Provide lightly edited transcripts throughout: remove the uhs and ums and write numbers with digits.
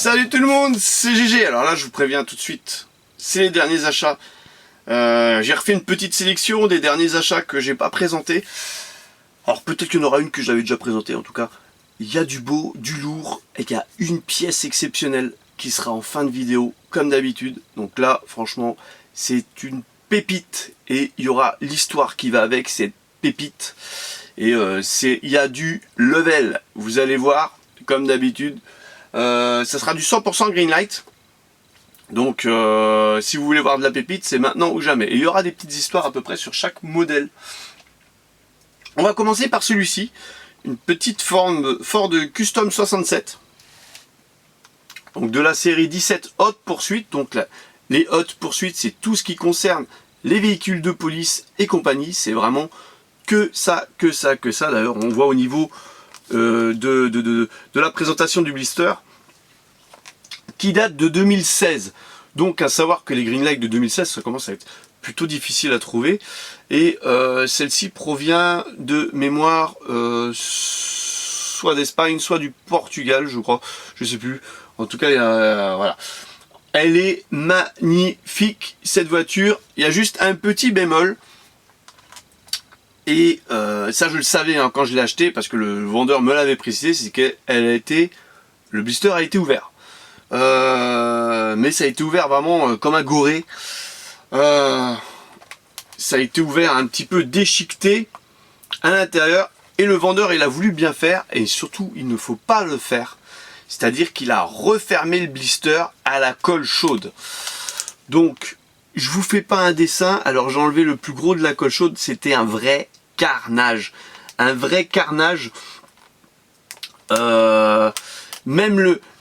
Salut tout le monde, c'est GG. Alors là je vous préviens tout de suite, c'est les derniers achats. J'ai refait une petite sélection des derniers achats que j'ai pas présentés. Alors peut-être qu'il y en aura une que j'avais déjà présentée. En tout cas, il y a du beau, du lourd, et il y a une pièce exceptionnelle qui sera en fin de vidéo comme d'habitude. Donc là franchement c'est une pépite et il y aura l'histoire qui va avec cette pépite. Et il y a du level, vous allez voir comme d'habitude. Ça sera du 100% Greenlight. Donc si vous voulez voir de la pépite, c'est maintenant ou jamais. Et il y aura des petites histoires à peu près sur chaque modèle. On va commencer par celui-ci. Une petite forme Ford Custom 67. Donc de la série 17 Hot Pursuit. Donc là, les Hot Pursuit, c'est tout ce qui concerne les véhicules de police et compagnie. C'est vraiment que ça, que ça, que ça. D'ailleurs, on voit au niveau de la présentation du blister qui date de 2016. Donc à savoir que les Greenlight de 2016, ça commence à être plutôt difficile à trouver. Et celle-ci provient de mémoire soit d'Espagne, soit du Portugal, je crois. Je sais plus. En tout cas, voilà. Elle est magnifique, cette voiture. Il y a juste un petit bémol. Et ça je le savais hein, quand je l'ai acheté, parce que le vendeur me l'avait précisé, c'est que le blister a été ouvert. Mais ça a été ouvert vraiment comme un goré. Ça a été ouvert un petit peu déchiqueté à l'intérieur. Et le vendeur il a voulu bien faire, et surtout il ne faut pas le faire. C'est-à-dire qu'il a refermé le blister à la colle chaude. Donc je vous fais pas un dessin, alors j'ai enlevé le plus gros de la colle chaude, c'était un vrai carnage. Un vrai carnage. Même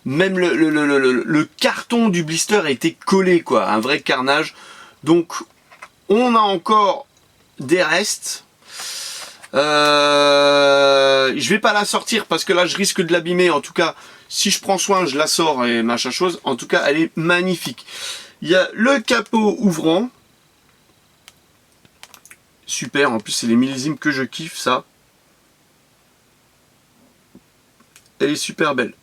le carton du blister a été collé, quoi. Un vrai carnage. Donc on a encore des restes. Je vais pas la sortir parce que là je risque de l'abîmer. En tout cas, si je prends soin, je la sors et machin chose. En tout cas, elle est magnifique. Il y a le capot ouvrant. Super, en plus c'est les millésimes que je kiffe, ça. Elle est super belle.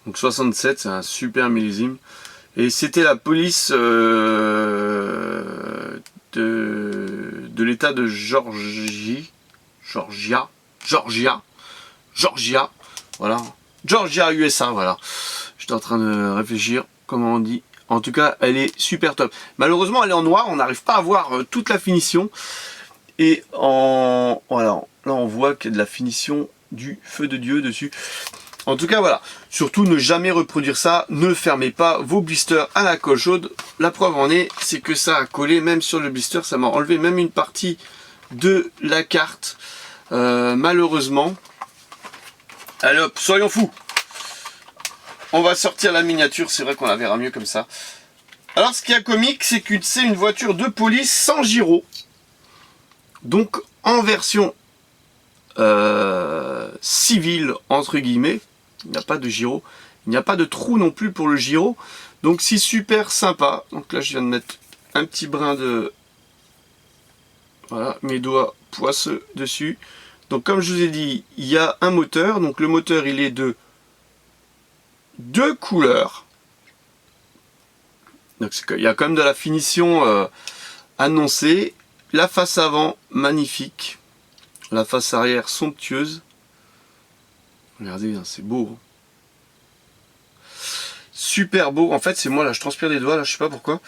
Donc 67, c'est un super millésime. Et c'était la police de l'état de Georgia, voilà. Georgia, USA, voilà. J'étais en train de réfléchir, comment on dit. En tout cas, elle est super top. Malheureusement, elle est en noir, on n'arrive pas à voir toute la finition. Et voilà, là on voit qu'il y a de la finition du feu de Dieu dessus. En tout cas, voilà. Surtout, ne jamais reproduire ça. Ne fermez pas vos blisters à la colle chaude. La preuve en est, c'est que ça a collé même sur le blister. Ça m'a enlevé même une partie de la carte. Malheureusement. Allez hop, soyons fous. On va sortir la miniature. C'est vrai qu'on la verra mieux comme ça. Alors, ce qui est comique, c'est que c'est une voiture de police sans gyro. Donc, en version civile, entre guillemets. Il n'y a pas de gyro. Il n'y a pas de trou non plus pour le gyro. Donc, c'est super sympa. Donc là, je viens de mettre un petit brin de... Voilà, mes doigts poisseux dessus. Donc, comme je vous ai dit, il y a un moteur. Donc, le moteur, il est de 2 couleurs. Donc, il y a quand même de la finition annoncée. La face avant, magnifique. La face arrière, somptueuse. Regardez, c'est beau. Super beau. En fait, c'est moi, là, je transpire des doigts, là, je sais pas pourquoi.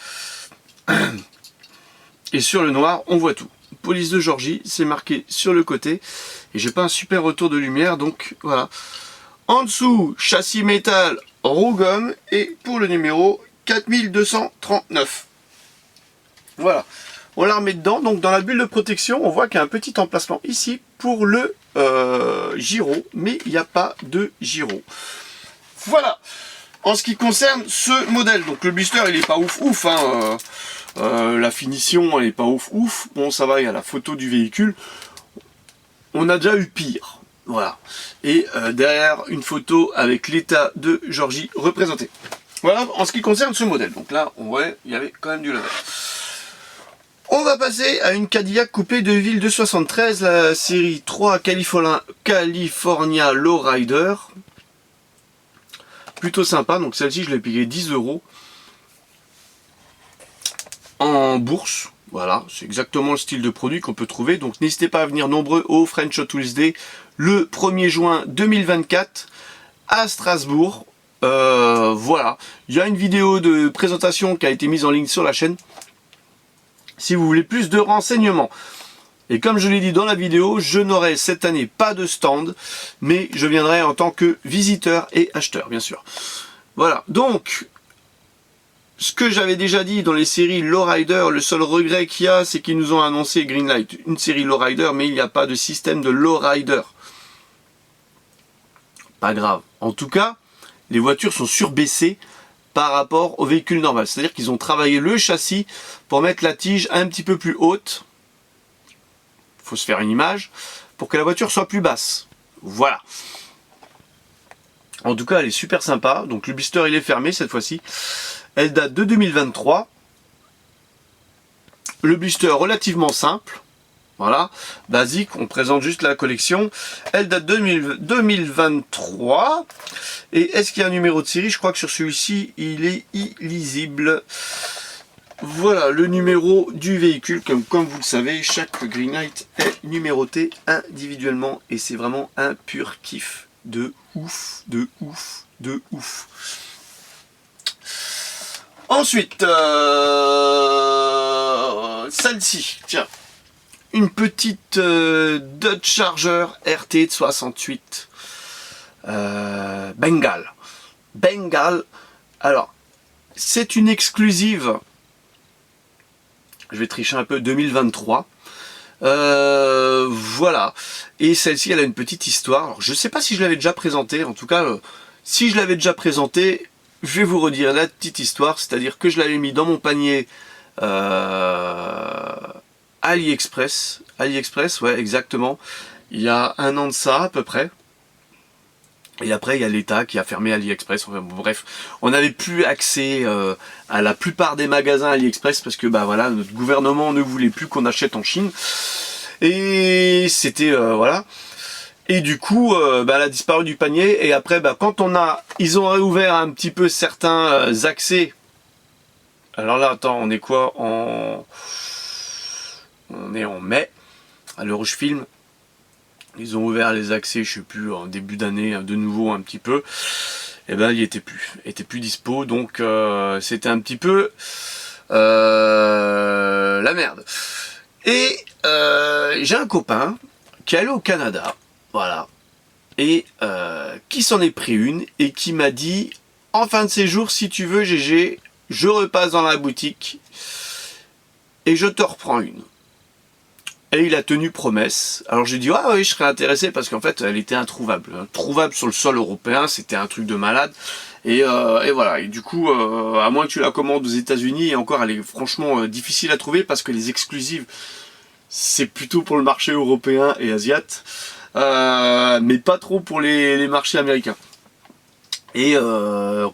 Et sur le noir, on voit tout. Police de Georgie, c'est marqué sur le côté. Et j'ai pas un super retour de lumière, donc voilà. En dessous, châssis métal, roue gomme. Et pour le numéro 4239. Voilà. On la remet dedans. Donc dans la bulle de protection, on voit qu'il y a un petit emplacement ici pour le gyro. Mais il n'y a pas de gyro. Voilà. En ce qui concerne ce modèle. Donc le blister, il est pas ouf ouf. Hein, la finition, elle est pas ouf ouf. Bon, ça va, il y a la photo du véhicule. On a déjà eu pire. Voilà. Et derrière, une photo avec l'état de Georgie représenté. Voilà en ce qui concerne ce modèle. Donc là, on voit, il y avait quand même du level. On va passer à une Cadillac coupé de ville de 73, la série 3 California Lowrider. Plutôt sympa, donc celle-ci je l'ai payée 10 € en bourse. Voilà, c'est exactement le style de produit qu'on peut trouver. Donc n'hésitez pas à venir nombreux au French Hot Wheels Day le 1er juin 2024 à Strasbourg. Voilà, il y a une vidéo de présentation qui a été mise en ligne sur la chaîne si vous voulez plus de renseignements. Et comme je l'ai dit dans la vidéo, je n'aurai cette année pas de stand, mais je viendrai en tant que visiteur et acheteur, bien sûr. Voilà, donc, ce que j'avais déjà dit dans les séries Lowrider, le seul regret qu'il y a, c'est qu'ils nous ont annoncé Greenlight, une série Lowrider, mais il n'y a pas de système de Lowrider. Pas grave. En tout cas, les voitures sont surbaissées par rapport au véhicule normal. C'est-à-dire qu'ils ont travaillé le châssis pour mettre la tige un petit peu plus haute. Il faut se faire une image pour que la voiture soit plus basse. Voilà. En tout cas, elle est super sympa. Donc le blister, il est fermé cette fois-ci. Elle date de 2023. Le blister relativement simple. Voilà, basique, on présente juste la collection. Elle date de 2023. Et est-ce qu'il y a un numéro de série? Je crois que sur celui-ci, il est illisible. Voilà le numéro du véhicule. Comme vous le savez, chaque Greenlight est numéroté individuellement. Et c'est vraiment un pur kiff. De ouf, de ouf, de ouf. Ensuite, celle-ci, tiens. Une petite Dodge Charger RT de 68 Bengale. Alors, c'est une exclusive. Je vais tricher un peu, 2023. Voilà. Et celle-ci, elle a une petite histoire. Alors, je ne sais pas si je l'avais déjà présentée. En tout cas, si je l'avais déjà présentée, je vais vous redire la petite histoire. C'est-à-dire que je l'avais mis dans mon panier AliExpress, ouais, exactement. Il y a 1 an de ça, à peu près. Et après, il y a l'État qui a fermé AliExpress. Enfin, bon, bref, on n'avait plus accès à la plupart des magasins AliExpress parce que, bah voilà, notre gouvernement ne voulait plus qu'on achète en Chine. Et c'était, voilà. Et du coup, bah, elle a disparu du panier. Et après, bah, quand ils ont réouvert un petit peu certains accès. Alors là, attends, on est quoi on est en mai, à l'heure où je filme. Ils ont ouvert les accès, je sais plus, en début d'année, de nouveau un petit peu. Et ben il était plus dispo, donc c'était un petit peu la merde. Et j'ai un copain qui est allé au Canada, voilà, et qui s'en est pris une et qui m'a dit en fin de séjour, si tu veux GG, je repasse dans la boutique et je te reprends une. Et il a tenu promesse. Alors j'ai dit, ah oui, je serais intéressé parce qu'en fait, elle était introuvable. Trouvable sur le sol européen, c'était un truc de malade. Et voilà. Et du coup, à moins que tu la commandes aux États-Unis, et encore, elle est franchement difficile à trouver parce que les exclusives, c'est plutôt pour le marché européen et asiate, mais pas trop pour les marchés américains. Et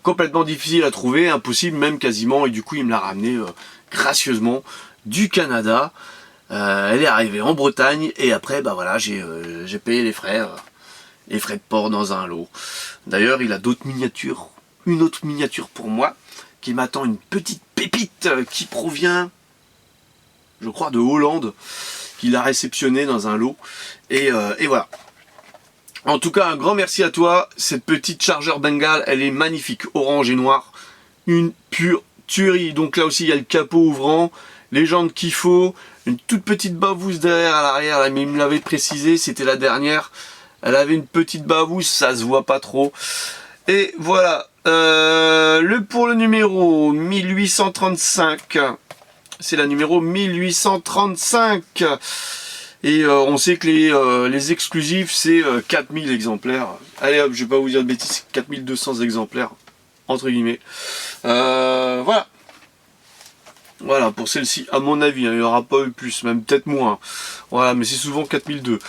complètement difficile à trouver, impossible même quasiment. Et du coup, il me l'a ramené gracieusement du Canada. Elle est arrivée en Bretagne et après bah voilà j'ai payé les frais de port dans un lot. D'ailleurs il a d'autres miniatures, une autre miniature pour moi qui m'attend, une petite pépite qui provient je crois de Hollande, qu'il a réceptionné dans un lot et voilà. En tout cas un grand merci à toi, cette petite Charger Bengale, elle est magnifique, orange et noir, une pure tuerie. Donc là aussi il y a le capot ouvrant, les jantes qu'il faut, une toute petite bavousse derrière à l'arrière, mais il me l'avait précisé, c'était la dernière. Elle avait une petite bavousse, ça se voit pas trop. Et voilà, pour le numéro 1835, c'est la numéro 1835. Et on sait que les exclusifs, c'est 4000 exemplaires. Allez hop, je vais pas vous dire de bêtises, 4200 exemplaires, entre guillemets. Voilà. Voilà, pour celle-ci, à mon avis, il n'y aura pas eu plus, même peut-être moins. Voilà, mais c'est souvent 4002.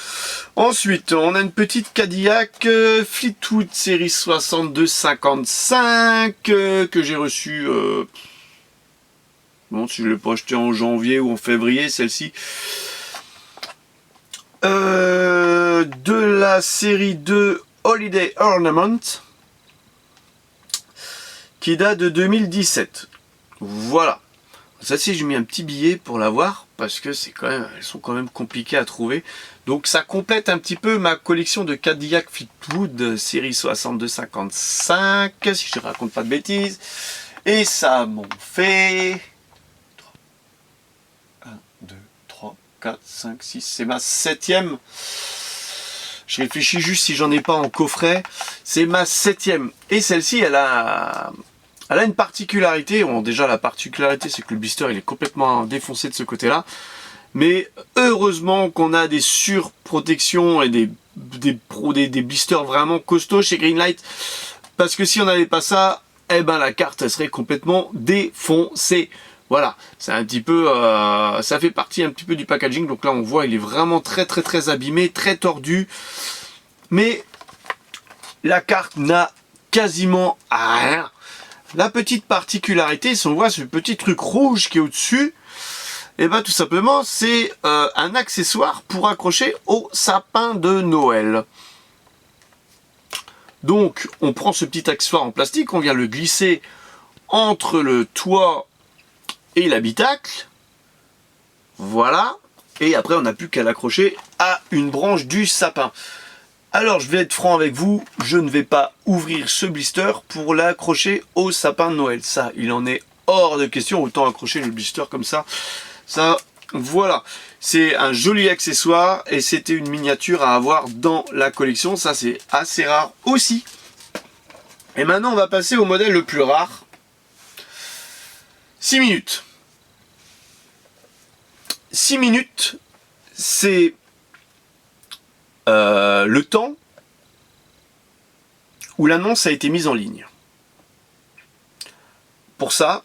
Ensuite, on a une petite Cadillac Fleetwood série 6255 que j'ai reçue Je me demande si je l'ai pas acheté en janvier ou en février, celle-ci. De la série 2 Holiday Ornament, qui date de 2017. Voilà. Ça, si j'ai mis un petit billet pour l'avoir, parce que c'est quand même, elles sont quand même compliquées à trouver. Donc ça complète un petit peu ma collection de Cadillac Fleetwood série 62-55, si je raconte pas de bêtises. Et ça m'en fait 1, 2, 3, 4, 5, 6, c'est ma 7e. Je réfléchis juste si j'en ai pas en coffret. C'est ma 7e. Et celle-ci, elle a une particularité. Bon, déjà, la particularité, c'est que le blister, il est complètement défoncé de ce côté-là. Mais heureusement qu'on a des surprotections et des blisters vraiment costauds chez Greenlight. Parce que si on n'avait pas ça, eh ben, la carte, elle serait complètement défoncée. Voilà, c'est un petit peu, ça fait partie un petit peu du packaging. Donc là, on voit, il est vraiment très abîmé, très tordu. Mais la carte n'a quasiment rien. La petite particularité, si on voit ce petit truc rouge qui est au-dessus, et ben tout simplement, c'est un accessoire pour accrocher au sapin de Noël. Donc, on prend ce petit accessoire en plastique, on vient le glisser entre le toit et l'habitacle, voilà, et après on n'a plus qu'à l'accrocher à une branche du sapin. Alors je vais être franc avec vous, je ne vais pas ouvrir ce blister pour l'accrocher au sapin de Noël. Ça, il en est hors de question, autant accrocher le blister comme ça. Ça, voilà, c'est un joli accessoire et c'était une miniature à avoir dans la collection. Ça, c'est assez rare aussi. Et maintenant, on va passer au modèle le plus rare. 6 minutes. 6 minutes, c'est le temps où l'annonce a été mise en ligne. Pour ça,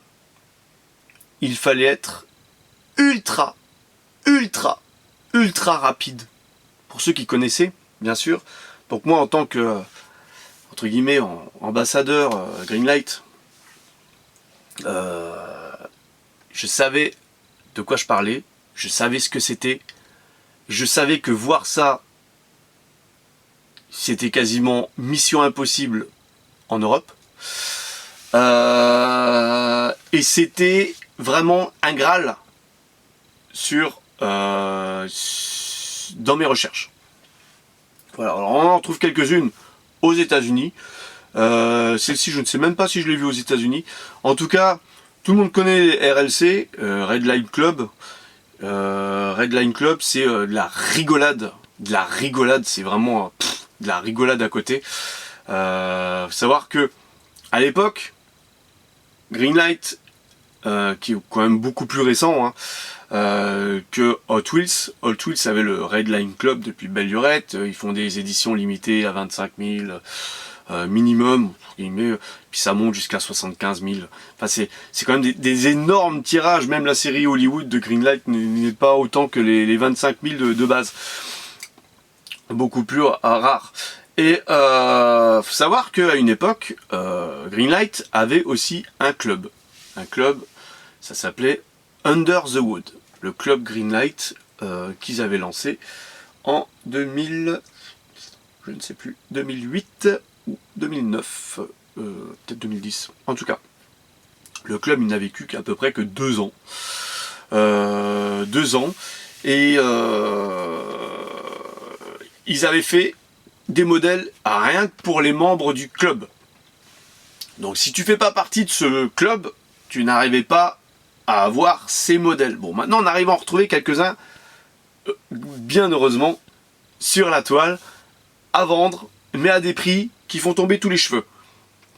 il fallait être ultra rapide. Pour ceux qui connaissaient, bien sûr. Donc moi, en tant que, entre guillemets, ambassadeur Greenlight, je savais de quoi je parlais, je savais ce que c'était, je savais que voir ça, c'était quasiment mission impossible en Europe. Et c'était vraiment un Graal dans mes recherches. Voilà, alors on en trouve quelques-unes aux États-Unis. Celle-ci, je ne sais même pas si je l'ai vue aux États-Unis. En tout cas, tout le monde connaît RLC, Red Line Club. Red Line Club, c'est de la rigolade. De la rigolade, c'est vraiment de la rigolade à côté. Faut savoir que à l'époque, Greenlight, qui est quand même beaucoup plus récent que Hot Wheels. Hot Wheels avait le Red Line Club depuis belle lurette. Ils font des éditions limitées à 25 000 minimum, puis ça monte jusqu'à 75 000. Enfin, c'est quand même des énormes tirages. Même la série Hollywood de Greenlight n'est pas autant que les 25 000 de base. Beaucoup plus rare. Et faut savoir qu'à une époque, Greenlight avait aussi un club. Un club, ça s'appelait Under the Wood. Le club Greenlight qu'ils avaient lancé en 2000, je ne sais plus, 2008 ou 2009, peut-être 2010. En tout cas, le club il n'a vécu qu'à peu près que 2 ans. 2 ans. Et ils avaient fait des modèles rien que pour les membres du club. Donc si tu fais pas partie de ce club, tu n'arrivais pas à avoir ces modèles. Bon, maintenant on arrive à en retrouver quelques-uns, bien heureusement, sur la toile, à vendre, mais à des prix qui font tomber tous les cheveux.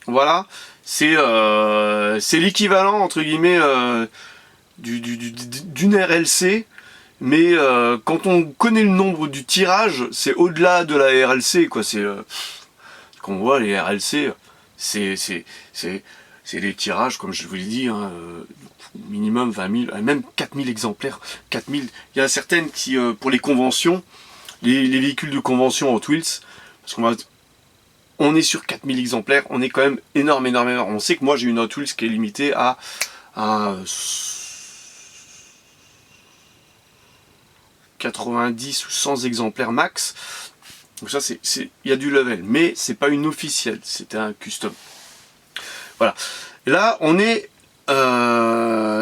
Voilà, c'est l'équivalent, entre guillemets, d'une RLC, mais quand on connaît le nombre du tirage, c'est au-delà de la RLC, quoi. C'est qu'on voit les RLC, c'est les tirages, comme je vous l'ai dit, minimum 20 000, même 4 000 exemplaires. 4 000. Il y a certaines qui, pour les conventions, les véhicules de convention Hot Wheels, parce on est sur 4 000 exemplaires, on est quand même énorme. On sait que moi j'ai une Hot Wheels qui est limitée à 90 ou 100 exemplaires max. Donc ça, il y a du level, mais c'est pas une officielle, c'était un custom. Voilà. Et là, on est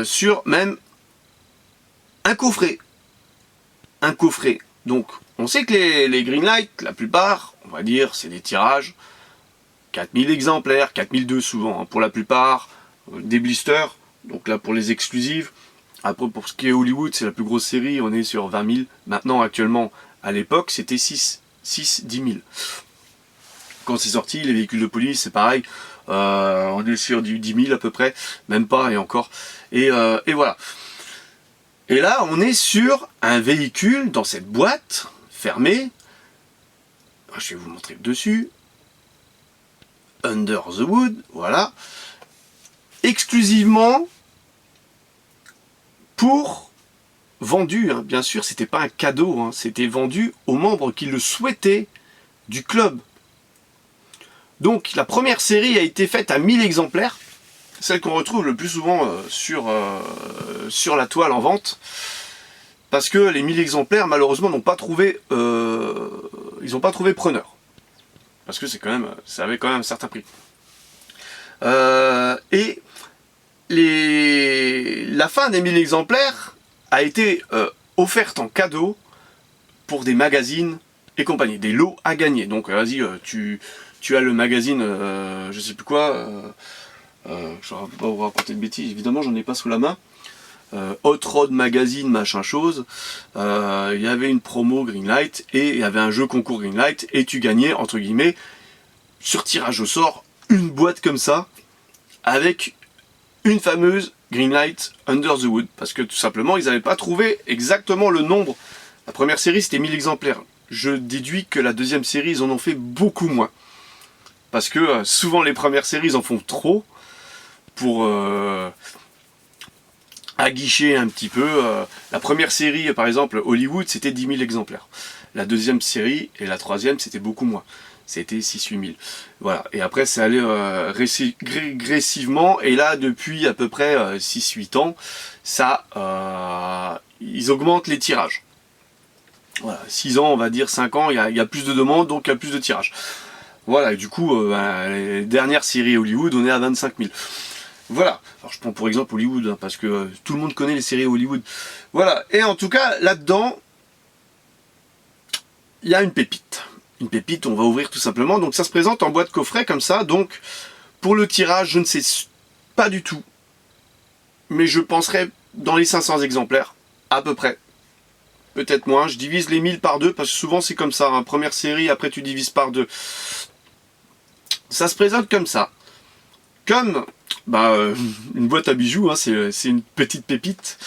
sur même un coffret. Un coffret. Donc, on sait que les Greenlight, la plupart, on va dire, c'est des tirages 4000 exemplaires, 4002 souvent, hein, pour la plupart, des blisters, donc là pour les exclusives. Après, pour ce qui est Hollywood, c'est la plus grosse série, on est sur 20 000. Maintenant, actuellement, à l'époque, c'était 10 000. Quand c'est sorti, les véhicules de police, c'est pareil. On est sur du 10 000 à peu près, même pas, et encore. Et voilà. Et là, on est sur un véhicule dans cette boîte fermée. Je vais vous montrer le dessus. Under the Wood, voilà. Exclusivement pour vendu, hein. Bien sûr, c'était pas un cadeau, hein. C'était vendu aux membres qui le souhaitaient du club. Donc la première série a été faite à 1000 exemplaires, celle qu'on retrouve le plus souvent sur la toile en vente, parce que les 1000 exemplaires malheureusement n'ont pas trouvé, ils n'ont pas trouvé preneur, parce que ça avait quand même un certain prix. Et la fin des 1000 exemplaires a été offerte en cadeau pour des magazines et compagnie, des lots à gagner. Donc vas-y, tu as le magazine, je sais plus quoi, je ne vais pas vous raconter de bêtises, évidemment j'en ai pas sous la main, Hot Rod Magazine, machin chose, il y avait une promo Greenlight, et il y avait un jeu concours Greenlight, et tu gagnais, entre guillemets, sur tirage au sort, une boîte comme ça, avec une fameuse Greenlight Under the Wood, parce que tout simplement ils n'avaient pas trouvé exactement le nombre. La première série c'était 1000 exemplaires, je déduis que la deuxième série ils en ont fait beaucoup moins. Parce que souvent les premières séries ils en font trop pour aguicher un petit peu. La première série par exemple Hollywood c'était 10 000 exemplaires. La deuxième série et la troisième c'était beaucoup moins. C'était 6-8 000. Voilà. Et après c'est allé régressivement. Et là depuis à peu près 6-8 ans, ils augmentent les tirages. Voilà. 6 ans on va dire, 5 ans, il y a plus de demandes donc il y a plus de tirages. Voilà, et du coup, les dernières séries Hollywood, on est à 25 000. Voilà, alors je prends pour exemple Hollywood, hein, parce que tout le monde connaît les séries Hollywood. Voilà, et en tout cas, là-dedans, il y a une pépite. Une pépite, on va ouvrir tout simplement. Donc ça se présente en boîte coffret comme ça. Donc, pour le tirage, je ne sais pas du tout. Mais je penserais dans les 500 exemplaires, à peu près. Peut-être moins, je divise les 1000 par 2, parce que souvent c'est comme ça. Hein. Première série, après tu divises par 2. Ça se présente comme ça. Comme une boîte à bijoux, hein, c'est une petite pépite.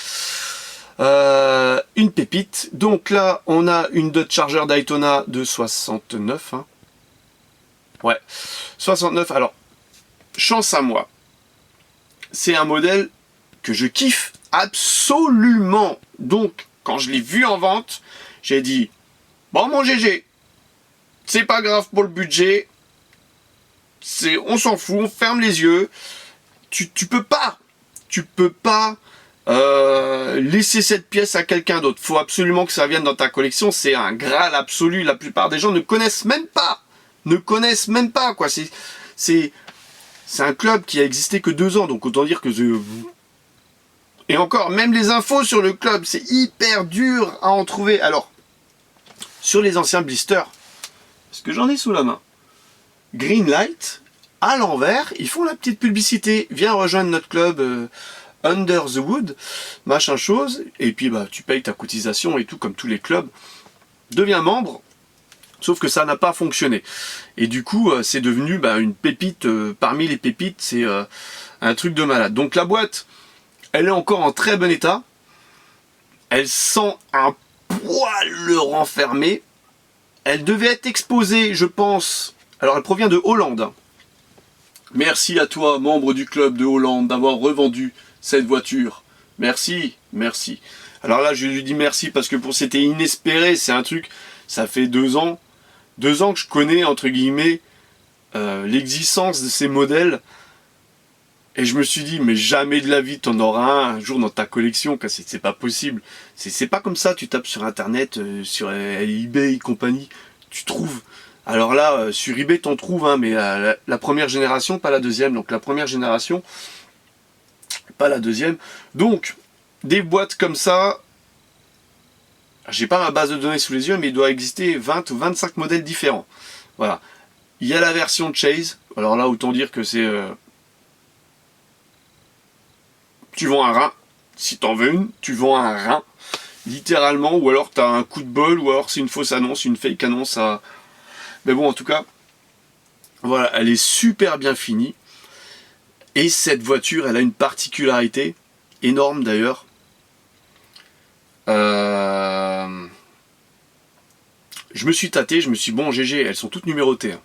Une pépite. Donc là, on a une Dodge Charger Daytona de 69. Hein. Ouais, 69. Alors, chance à moi. C'est un modèle que je kiffe absolument. Donc, quand je l'ai vu en vente, j'ai dit, bon mon GG, c'est pas grave pour le budget. On s'en fout, on ferme les yeux. Tu peux pas laisser cette pièce à quelqu'un d'autre. Faut absolument que ça vienne dans ta collection. C'est un graal absolu. La plupart des gens ne connaissent même pas. Quoi. C'est un club qui a existé que 2 ans. Donc autant dire que et encore, même les infos sur le club, c'est hyper dur à en trouver. Alors, sur les anciens blisters, parce que j'en ai sous la main. Greenlight, à l'envers, ils font la petite publicité. Viens rejoindre notre club Under the Wood, machin chose. Et puis tu payes ta cotisation et tout, comme tous les clubs. Deviens membre. Sauf que ça n'a pas fonctionné. Et du coup, c'est devenu une pépite. Parmi les pépites, c'est un truc de malade. Donc la boîte, elle est encore en très bon état. Elle sent un poil le renfermé. Elle devait être exposée, je pense. Alors elle provient de Hollande. Merci à toi, membre du club de Hollande, d'avoir revendu cette voiture. Merci, merci. Alors là, je lui dis merci parce que c'était inespéré. C'est un truc, ça fait 2 ans. 2 ans que je connais, entre guillemets, l'existence de ces modèles. Et je me suis dit, mais jamais de la vie t'en auras un jour dans ta collection, c'est pas possible. C'est pas comme ça, tu tapes sur internet, sur eBay et compagnie, tu trouves. Alors là, sur eBay t'en trouves, hein, mais la première génération, pas la deuxième. Donc la première génération, pas la deuxième. Donc, des boîtes comme ça, j'ai pas ma base de données sous les yeux, mais il doit exister 20 ou 25 modèles différents. Voilà. Il y a la version Chase. Alors là, autant dire que c'est... tu vends un rein. Si t'en veux une, tu vends un rein. Littéralement. Ou alors t'as un coup de bol. Ou alors c'est une fausse annonce, une fake annonce. Mais bon, en tout cas, voilà, elle est super bien finie. Et cette voiture, elle a une particularité énorme d'ailleurs. Je me suis tâté, je me suis dit, bon GG, elles sont toutes numérotées.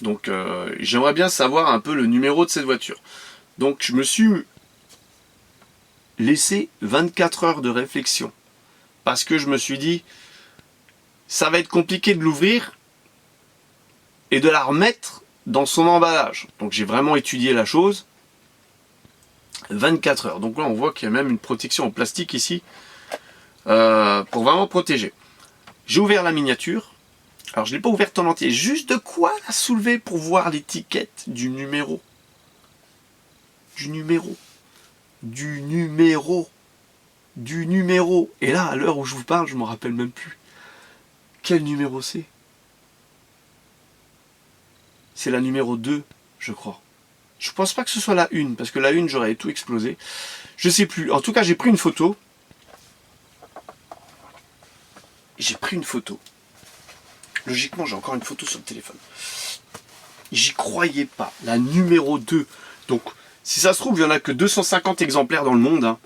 Donc j'aimerais bien savoir un peu le numéro de cette voiture. Donc je me suis laissé 24 heures de réflexion. Parce que je me suis dit, ça va être compliqué de l'ouvrir et de la remettre dans son emballage. Donc j'ai vraiment étudié la chose. 24 heures. Donc là on voit qu'il y a même une protection en plastique ici. Pour vraiment protéger. J'ai ouvert la miniature. Alors je ne l'ai pas ouverte en entier. Juste de quoi la soulever pour voir l'étiquette du numéro. Du numéro. Du numéro. Du numéro. Et là, à l'heure où je vous parle, je ne me rappelle même plus. Quel numéro c'est? C'est la numéro 2, je crois. Je pense pas que ce soit la 1, parce que la 1, j'aurais tout explosé. Je sais plus. En tout cas, j'ai pris une photo. J'ai pris une photo. Logiquement, j'ai encore une photo sur le téléphone. J'y croyais pas. La numéro 2. Donc, si ça se trouve, il n'y en a que 250 exemplaires dans le monde. Hein.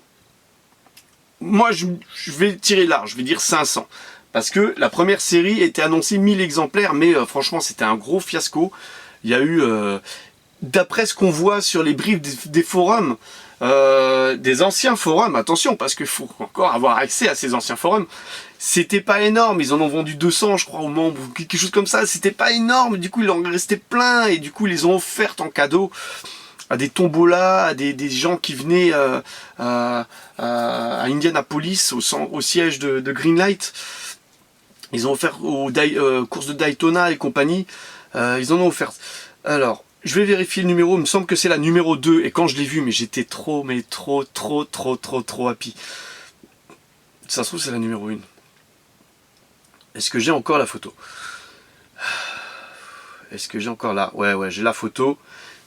Moi, je vais tirer large. Je vais dire 500. Parce que la première série était annoncée 1000 exemplaires. Mais franchement, c'était un gros fiasco. Il y a eu... d'après ce qu'on voit sur les briefs des forums, des anciens forums, attention, parce qu'il faut encore avoir accès à ces anciens forums, c'était pas énorme, ils en ont vendu 200 je crois aux membres, ou quelque chose comme ça, c'était pas énorme, du coup il en restait plein, et du coup ils les ont offertes en cadeau à des tombolas, à des gens qui venaient à Indianapolis, au siège de Greenlight. Ils ont offert aux courses de Daytona et compagnie, ils en ont offert. Alors, je vais vérifier le numéro, il me semble que c'est la numéro 2, et quand je l'ai vu, mais j'étais trop happy. Ça se trouve, c'est la numéro 1. Est-ce que j'ai encore la photo? Est-ce que j'ai encore là? Ouais, j'ai la photo.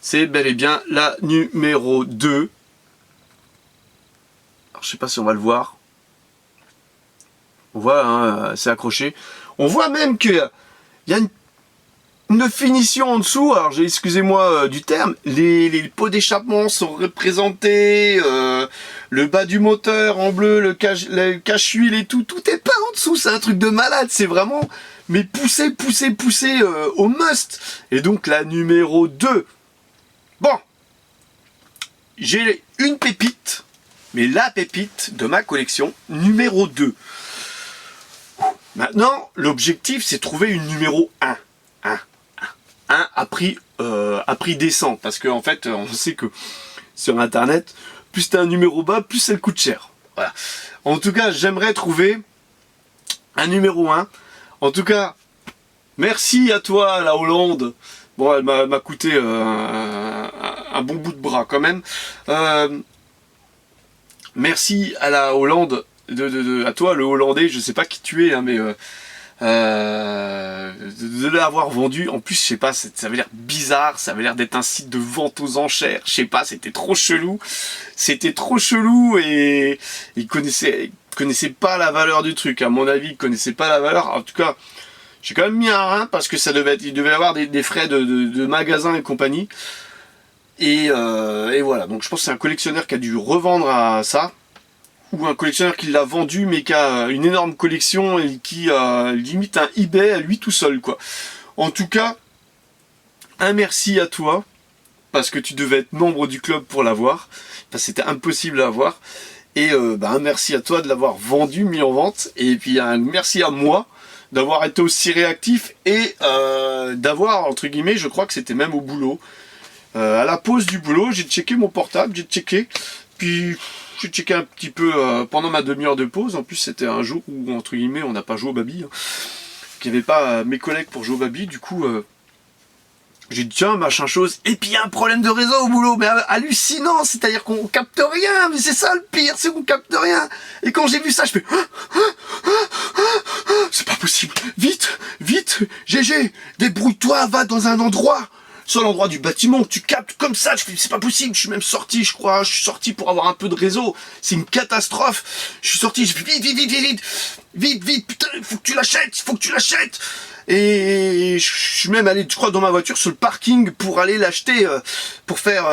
C'est bel et bien la numéro 2. Alors, je sais pas si on va le voir. On voit, hein, c'est accroché. On voit même qu'il y a une finition en dessous. Alors, excusez-moi du terme, les pots d'échappement sont représentés, le bas du moteur en bleu, le cache-huile et tout est peint en dessous. C'est un truc de malade. C'est vraiment, mais poussé au must. Et donc, la numéro 2. Bon, j'ai une pépite, mais la pépite de ma collection, numéro 2. Maintenant, l'objectif, c'est de trouver une numéro 1. 1 à prix décent. Parce qu'en fait, on sait que sur Internet, plus t'as un numéro bas, plus elle coûte cher. Voilà. En tout cas, j'aimerais trouver un numéro 1. En tout cas, merci à toi, la Hollande. Bon, elle m'a coûté un bon bout de bras quand même. Merci à la Hollande, à toi, le Hollandais. Je sais pas qui tu es, hein, mais... de l'avoir vendu. En plus, je sais pas, ça avait l'air bizarre, ça avait l'air d'être un site de vente aux enchères, je sais pas, c'était trop chelou et ils connaissaient pas la valeur du truc, à mon avis, ils connaissaient pas la valeur. En tout cas, j'ai quand même mis un rein parce que il devait avoir des frais de magasin et compagnie. Et voilà, donc je pense que c'est un collectionneur qui a dû revendre à ça. Ou un collectionneur qui l'a vendu mais qui a une énorme collection et qui a limite un eBay à lui tout seul quoi. En tout cas, un merci à toi parce que tu devais être membre du club pour l'avoir. Enfin, c'était impossible à avoir. Et un merci à toi de l'avoir vendu, mis en vente. Et puis un merci à moi d'avoir été aussi réactif et d'avoir, entre guillemets, je crois que c'était même au boulot. À la pause du boulot, j'ai checké mon portable, puis j'ai checké un petit peu pendant ma demi-heure de pause. En plus, c'était un jour où, entre guillemets, on n'a pas joué au baby. Hein. Il n'y avait pas mes collègues pour jouer au baby, du coup... j'ai dit tiens machin chose, et puis il y a un problème de réseau au boulot, mais hallucinant, c'est-à-dire qu'on capte rien, mais c'est ça le pire, c'est qu'on capte rien. Et quand j'ai vu ça, je fais c'est pas possible, vite, GG, débrouille-toi, va dans un endroit, sur l'endroit du bâtiment que tu captes comme ça. Je fais c'est pas possible, je suis même sorti, je crois, je suis sorti pour avoir un peu de réseau, c'est une catastrophe. Je suis sorti, je fais vite, putain, faut que tu l'achètes. Et je suis même allé, je crois, dans ma voiture sur le parking pour aller l'acheter, pour faire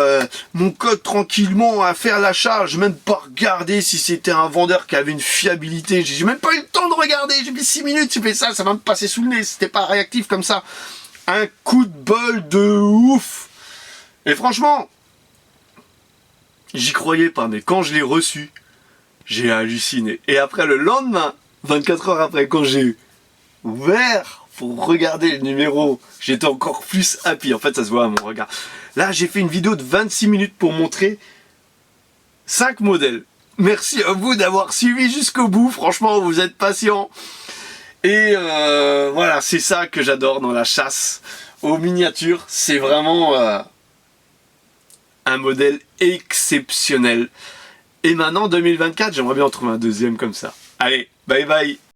mon code tranquillement, à faire l'achat. J'ai même pas regardé si c'était un vendeur qui avait une fiabilité. J'ai même pas eu le temps de regarder. J'ai mis 6 minutes, j'ai fait ça va me passer sous le nez. C'était pas réactif comme ça. Un coup de bol de ouf. Et franchement, j'y croyais pas, mais quand je l'ai reçu, j'ai halluciné. Et après, le lendemain, 24 heures après, quand j'ai ouvert pour regarder le numéro, j'étais encore plus happy. En fait, ça se voit à mon regard. Là, j'ai fait une vidéo de 26 minutes pour montrer 5 modèles. Merci à vous d'avoir suivi jusqu'au bout. Franchement, vous êtes patients. Et voilà, c'est ça que j'adore dans la chasse aux miniatures. C'est vraiment un modèle exceptionnel. Et maintenant, 2024, j'aimerais bien en trouver un deuxième comme ça. Allez, bye bye.